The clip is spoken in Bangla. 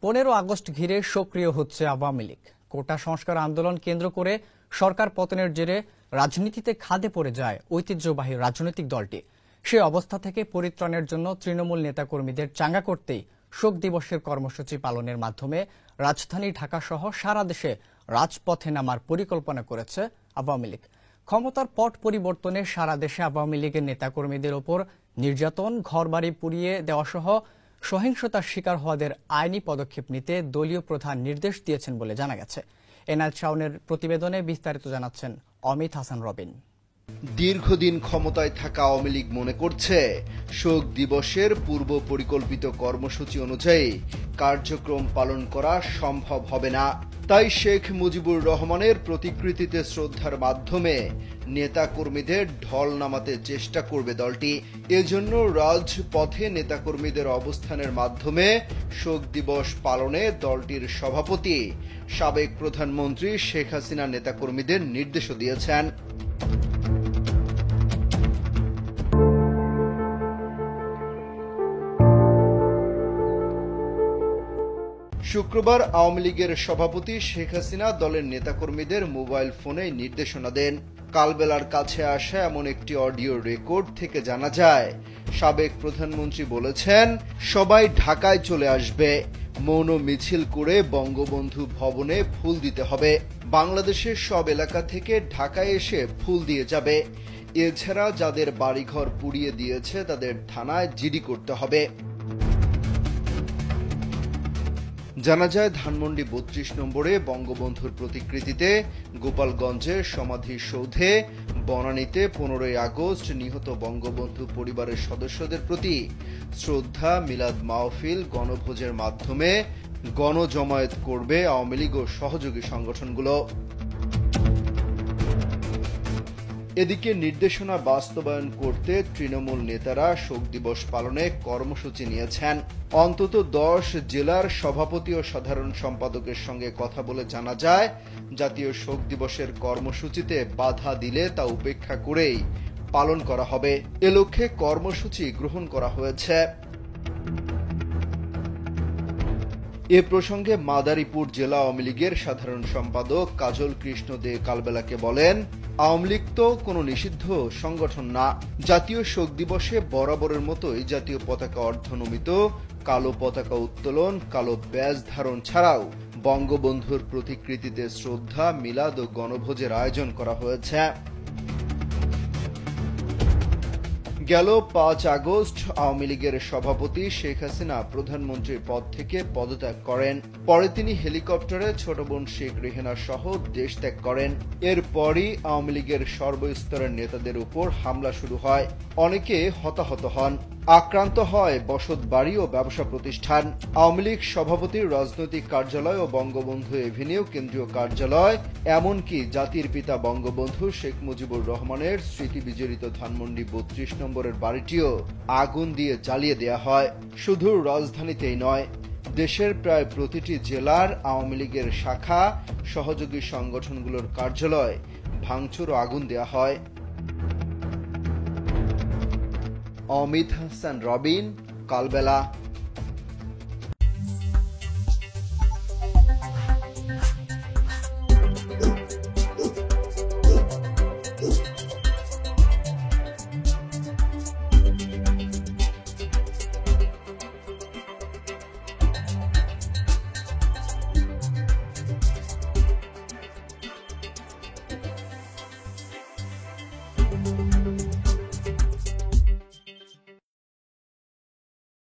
15 আগস্ট ঘিরে সক্রিয় হচ্ছে আওয়ামী লীগ। কোটা সংস্কার আন্দোলন কেন্দ্র করে সরকার পতনের জেরে রাজনীতিতে খাদে পড়ে যায় ঐতিহ্যবাহী রাজনৈতিক দলটি। সে অবস্থা থেকে পরিত্রাণের জন্য তৃণমূল নেতাকর্মীদের চাঙ্গা করতেই শোক দিবসের কর্মসূচি পালনের মাধ্যমে রাজধানী ঢাকা সহ সারা দেশে রাজপথে নামার পরিকল্পনা করেছে আওয়ামী লীগ। ক্ষমতার পট পরিবর্তনে সারা দেশে আওয়ামী লীগের নেতাকর্মীদের ওপর নির্যাতন, ঘরবাড়ি পুড়িয়ে দেওয়া সহ সহিংসতার শিকার হওয়াদের আইনি পদক্ষেপ নিতে দলীয় প্রধান নির্দেশ দিয়েছেন বলে জানা গেছে। এনায়েত শাওনের প্রতিবেদনে বিস্তারিত জানাচ্ছেন অমিত হাসান রবিন। দীর্ঘদিন ক্ষমতায় থাকা আওয়ামী লীগ মনে করছে শোক দিবসের পূর্ব পরিকল্পিত কর্মসূচি অনুযায়ী কার্যক্রম পালন করা সম্ভব হবে না। তাই শেখ মুজিবুর রহমানের প্রতিকৃতিতে শ্রদ্ধার মাধ্যমে নেতাকর্মীদের ঢল নামাতে চেষ্টা করবে দলটি। এজন্য রাজপথে নেতাকর্মীদের অবস্থানের মাধ্যমে শোক দিবস পালনে দলটির সভাপতি সাবেক প্রধানমন্ত্রী শেখ হাসিনা নেতাকর্মীদের নির্দেশও দিয়েছেন। শুক্রবার আওয়ামী লীগের সভাপতি শেখ হাসিনা দলের নেতাকর্মীদের মোবাইল ফোনে নির্দেশনা দেন। কালবেলার কাছে আসা এমন একটি অডিও রেকর্ড থেকে জানা যায়, সাবেক প্রধানমন্ত্রী বলেছেন, সবাই ঢাকায় চলে আসবে, মৌন মিছিল করে বঙ্গবন্ধু ভবনে ফুল দিতে হবে, বাংলাদেশের সব এলাকা থেকে ঢাকায় এসে ফুল দিয়ে যাবে, এছাড়া যাদের বাড়িঘর পুড়িয়ে দিয়েছে তাদের থানায় জিডি করতে হবে। জানা যায়, ধানমন্ডি 32 নম্বরে বঙ্গবন্ধুর প্রতিকৃতিতে, গোপালগঞ্জের সমাধিসৌধে, বনানীতে 15 আগস্ট নিহত বঙ্গবন্ধু পরিবারের সদস্যদের প্রতি শ্রদ্ধা, মিলাদ মাহফিল, গণভোজের মাধ্যমে গণজমায়েত করবে আওয়ামী লীগ ও সহযোগী সংগঠনগুলো। এদিকে নির্দেশনা বাস্তবায়ন করতে তৃণমূল নেতারা শোক দিবস পালনে কর্মসূচি নিয়েছেন। অন্তত 10 জেলার সভাপতি ও সাধারণ সম্পাদকের সঙ্গে কথা বলে জানা যায়, জাতীয় শোক দিবসের কর্মসূচিতে বাধা দিলে তা উপেক্ষা করেই পালন করা হবে। এ লক্ষ্যে কর্মসূচি গ্রহণ করা হয়েছে। এ প্রসঙ্গে মাদারীপুর জেলা আওয়ামী লীগের সাধারণ সম্পাদক কাজল কৃষ্ণ দে কালবেলাকে বলেন, আওয়ামী লীগ তো কোনো নিষিদ্ধ সংগঠন না। জাতীয় শোক দিবসে বরাবরের মতোই জাতীয় পতাকা অর্ধনমিত, কালো পতাকা উত্তোলন, কালো ব্যাজ ধারণ ছাড়াও বঙ্গবন্ধুর প্রতিকৃতিতে শ্রদ্ধা, মিলাদ ও গণভোজের আয়োজন করা হয়েছে। গেল 5 আগস্ট আওয়ামী লীগের সভাপতি শেখ হাসিনা প্রধানমন্ত্রীর পদ থেকে পদত্যাগ করেন। পরে তিনি হেলিকপ্টারে ছোট বোন শেখ রেহেনা সহ দেশ ত্যাগ করেন। এরপরই আওয়ামী লীগের সর্বস্তরের নেতাদের উপর হামলা শুরু হয়। অনেকে হতাহত হন, আক্রান্ত হয় বসত বাড়ি ও ব্যবসা প্রতিষ্ঠান। আওয়ামী লীগ সভাপতির রাজনৈতিক কার্যালয় ও বঙ্গবন্ধু এভিনিউ কেন্দ্রীয় কার্যালয়, এমনকি জাতির পিতা বঙ্গবন্ধু শেখ মুজিবুর রহমানের স্মৃতি বিজড়িত ধানমন্ডি 32 নম্বরের বাড়িটিও আগুন দিয়ে জ্বালিয়ে দেয়া হয়। শুধু রাজধানীতেই নয়, দেশের প্রায় প্রতিটি জেলার আওয়ামী লীগের শাখা, সহযোগী সংগঠনগুলোর কার্যালয় ভাঙচুর ও আগুন দেয়া হয়। অমিত হাসান রবিন, কালবেলা।